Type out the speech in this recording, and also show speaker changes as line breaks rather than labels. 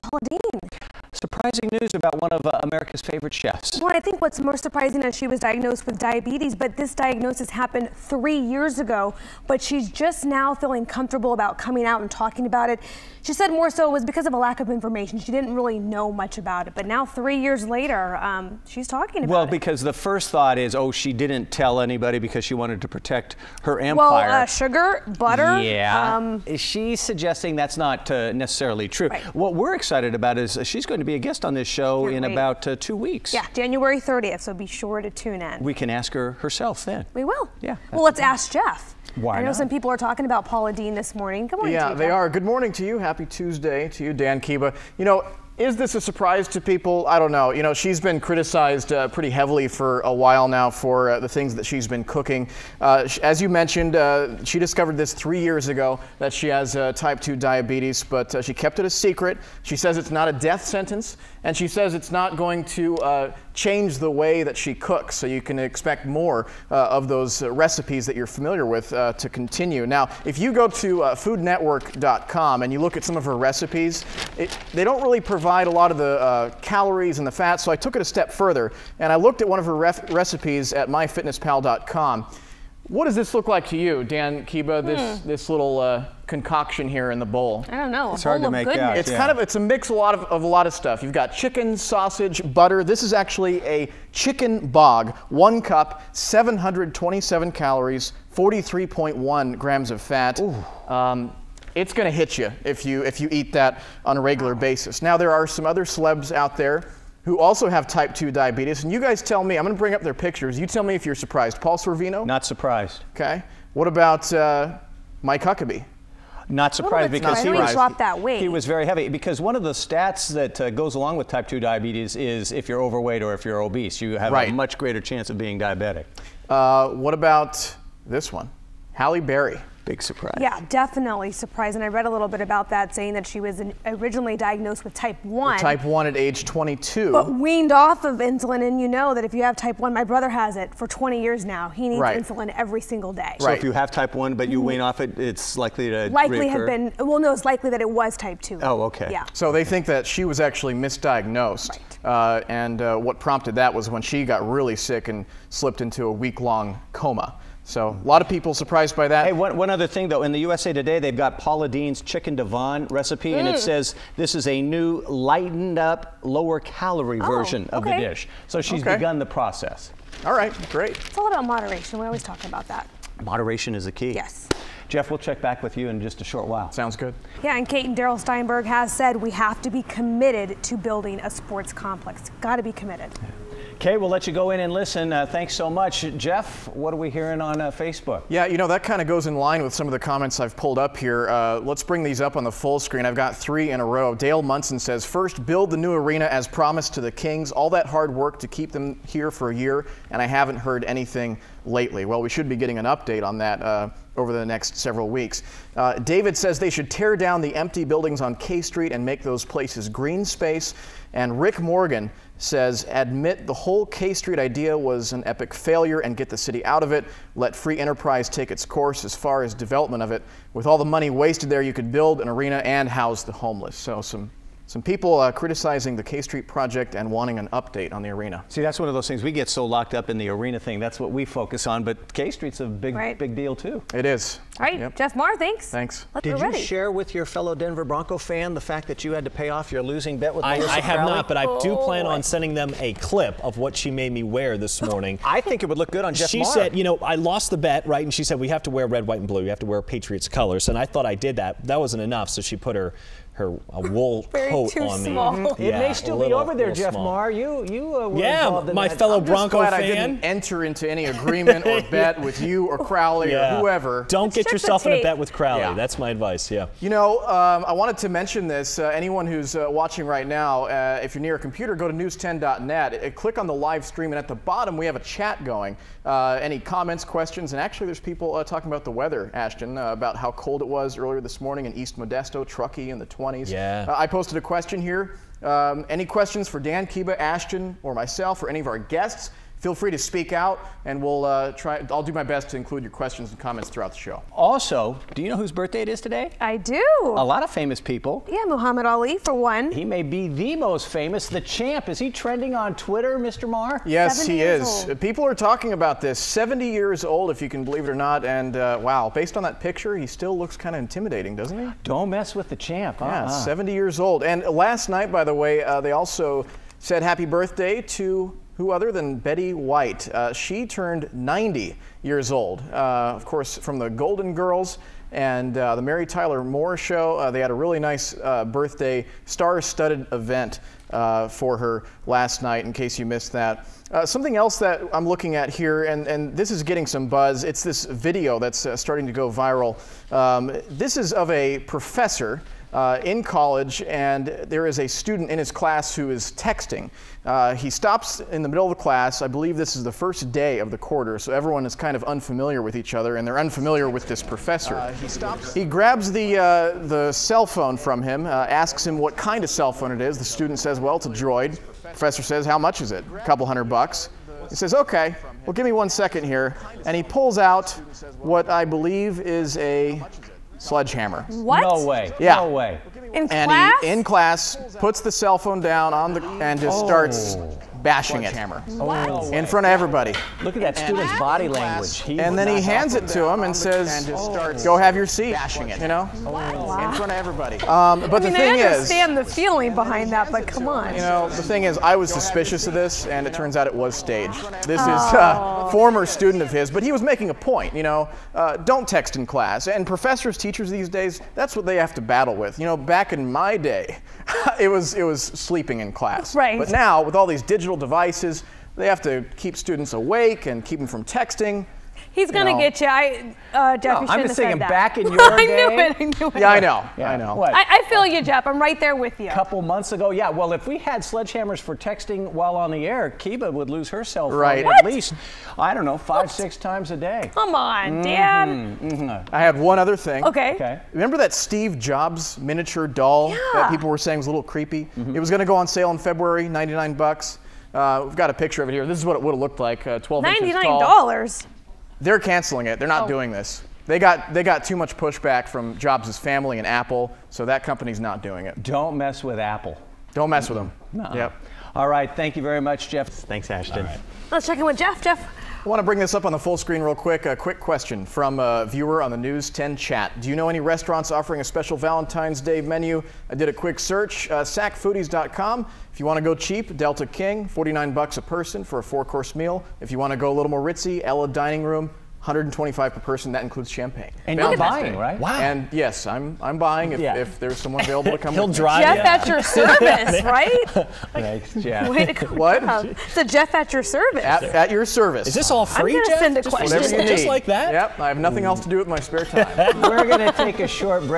Paula Deen.
Surprising news about one of America's favorite chefs.
Well, I think what's more surprising is she was diagnosed with diabetes, but this diagnosis happened 3 years ago, but she's just now feeling comfortable about coming out and talking about it. She said more so it was because of a lack of information. She didn't really know much about it, but now 3 years later, she's talking about it.
Well, because the first thought is, oh, she didn't tell anybody because she wanted to protect her empire.
Well, sugar, butter.
Yeah. She's suggesting that's not necessarily true.
Right.
What we're excited about is she's going to be a guest on this show in about 2 weeks.
Yeah, January 30th, so be sure to tune in.
We can ask her herself then.
We will.
Yeah.
Well, let's ask Jeff.
Why
I know
not?
some people are talking about Paula Deen this morning. Good morning to you,
Yeah, they
Jeff.
are. Good morning to you. Happy Tuesday to you, Dan Kiba. You know, is this a surprise to people? I don't know. You know, she's been criticized pretty heavily for a while now for the things that she's been cooking. As you mentioned, she discovered this 3 years ago that she has type 2 diabetes, but she kept it a secret. She says it's not a death sentence, and she says it's not going to change the way that she cooks, so you can expect more of those recipes that you're familiar with to continue. Now, if you go to foodnetwork.com and you look at some of her recipes, they don't really provide a lot of the calories and the fats, so I took it a step further and I looked at one of her recipes at myfitnesspal.com. What does this look like to you, Dan Kiba, this little concoction here in the bowl?
I don't know.
It's hard to make out.
It's it's a mix of a lot of stuff. You've got chicken, sausage, butter. This is actually a chicken bog, 1 cup, 727 calories, 43.1 grams of fat. It's going to hit you if you eat that on a regular basis. Now, there are some other celebs out there who also have type 2 diabetes, and you guys tell me, I'm going to bring up their pictures. You tell me if you're surprised. Paul Sorvino?
Not surprised.
Okay. What about Mike Huckabee?
Not surprised because
he dropped that weight.
He was very heavy, because one of the stats that goes along with type 2 diabetes is if you're overweight or if you're obese, you have a much greater chance of being diabetic.
What about this one? Halle Berry.
Big surprise.
Yeah, definitely surprised. And I read a little bit about that, saying that she was originally diagnosed with type 1.
Type 1 at age 22.
But weaned off of insulin, and you know that if you have type 1, my brother has it for 20 years now. He needs insulin every single day.
So if you have type 1 but you wean off it, it's likely to
have been, well, no, it's likely that it was type 2.
Oh, okay.
Yeah.
So they think that she was actually misdiagnosed.
Right.
And what prompted that was when she got really sick and slipped into a week-long coma. So a lot of people surprised by that.
Hey, one other thing though, in the USA Today, they've got Paula Deen's chicken Devon recipe, and it says this is a new lightened up, lower calorie version of the dish. So she's begun the process.
All right, great.
It's all about moderation. We always talk about that.
Moderation is the key.
Yes.
Jeff, we'll check back with you in just a short while.
Sounds good.
Yeah, and Kate and Daryl Steinberg has said we have to be committed to building a sports complex. Got to be committed.
Okay, we'll let you go in and listen. Thanks so much. Jeff, what are we hearing on Facebook?
Yeah, you know, that kind of goes in line with some of the comments I've pulled up here. Let's bring these up on the full screen. I've got 3 in a row. Dale Munson says, first, build the new arena as promised to the Kings. All that hard work to keep them here for a year, and I haven't heard anything lately. Well, we should be getting an update on that over the next several weeks. David says they should tear down the empty buildings on K Street and make those places green space. And Rick Morgan says, admit the whole K Street idea was an epic failure and get the city out of it. Let free enterprise take its course as far as development of it. With all the money wasted there, you could build an arena and house the homeless. So some people criticizing the K Street project and wanting an update on the arena.
See, that's one of those things. We get so locked up in the arena thing. That's what we focus on. But K Street's a big deal, too.
It is.
All right, Jeff Maher, thanks.
Thanks.
Did you share with your fellow Denver Bronco fan the fact that you had to pay off your losing bet with Melissa
I have
Crowley?
not, but I do plan on sending them a clip of what she made me wear this morning.
I think it would look good on Jeff Maher.
She said, you know, I lost the bet, right? And she said, we have to wear red, white, and blue. You have to wear Patriots colors. And I thought I did that. That wasn't enough, so she put her wool coat on me.
It may still be over there, Jeff Maher. You were involved in
my
that.
fellow Bronco fan.
I didn't enter into any agreement or bet with you or Crowley or whoever.
Don't get yourself in a bet with Crowley. That's my advice,
You know, I wanted to mention this. Anyone who's watching right now, if you're near a computer, go to news10.net. Click on the live stream, and at the bottom we have a chat going. Any comments, questions, and actually there's people talking about the weather, Ashton, about how cold it was earlier this morning in East Modesto, Truckee in the 20s.
Yeah.
I posted a question here. Any questions for Dan Kiba, Ashton, or myself, or any of our guests? feel free to speak out, and I'll do my best to include your questions and comments throughout the show.
Also, do you know whose birthday it is today?
I do.
A lot of famous people.
Yeah, Muhammad Ali for one.
He may be the most famous, the champ. Is he trending on Twitter, Mr. Maher?
Yes, he is.
Old.
People are talking about this. 70 years old, if you can believe it or not, and wow, based on that picture, he still looks kind of intimidating, doesn't he?
Don't mess with the champ.
Yeah, 70 years old. And last night, by the way, they also said happy birthday to who other than Betty White. She turned 90 years old. Of course, from the Golden Girls and the Mary Tyler Moore Show. They had a really nice birthday, star-studded event for her last night, in case you missed that. Something else that I'm looking at here, and this is getting some buzz, it's this video that's starting to go viral. This is of a professor in college, and there is a student in his class who is texting. He stops in the middle of the class. I believe this is the first day of the quarter, so everyone is kind of unfamiliar with each other, and they're unfamiliar with this professor. He grabs the cell phone from him, asks him what kind of cell phone it is. The student says, well, it's a Droid. Professor says, how much is it? A couple $100. He says, okay, well, give me 1 second here. And he pulls out what I believe is a sledgehammer.
What?
No way.
Yeah.
No way.
In
And
class?
he, in class, puts the cell phone down and just starts bashing it in front of everybody.
Look at that student's body language.
And then he hands it to him and says, go have your seat, you know,
Wow.
in front of everybody. But the thing
I
is,
understand the feeling behind that, but come on.
you know, the thing is, I was suspicious of this, and it turns out it was staged. This is a former student of his, but he was making a point, you know, don't text in class. And professors, teachers these days, that's what they have to battle with. You know, back in my day, it was sleeping in class.
Right.
But now, with all these digital devices, they have to keep students awake and keep them from texting.
He's gonna get you. Jeff, you
I'm just saying,
said that.
back in your
I
day.
knew it.
Yeah, I know. I know.
What?
I feel you, Jeff. I'm right there with you.
A couple months ago, yeah. Well, if we had sledgehammers for texting while on the air, Kiba would lose her cell phone at least, I don't know, 5-6 times a day.
Come on, Dad.
I have one other thing.
Okay.
Remember that Steve Jobs miniature doll that people were saying was a little creepy? It was going to go on sale in February, $99. We've got a picture of it here. This is what it would have looked like, 12 inches tall.
$99.
They're canceling it. They're not doing this. They got too much pushback from Jobs' family and Apple, so that company's not doing it.
Don't mess with Apple.
Don't mess with them.
No.
Yep.
All right. Thank you very much, Jeff. Thanks, Ashton.
All right.
Let's check in with Jeff. Jeff.
I want to bring this up on the full screen real quick. A quick question from a viewer on the News 10 chat. Do you know any restaurants offering a special Valentine's Day menu? I did a quick search, sacfoodies.com. If you want to go cheap, Delta King, $49 a person for a 4-course meal. If you want to go a little more ritzy, Ella Dining Room, $125 per person. That includes champagne.
And you're buying, right?
Wow.
And yes, I'm buying if there's someone available to come
He'll
with
drive
me.
Jeff at your service, right?
Thanks, Jeff.
Way to go.
What?
So Jeff at your service.
At your service.
Is this all free,
gonna
Jeff?
send a
Just-
question.
Whatever you
just
need.
like that?
Yep, I have nothing else to do with my spare time.
We're going to take a short break.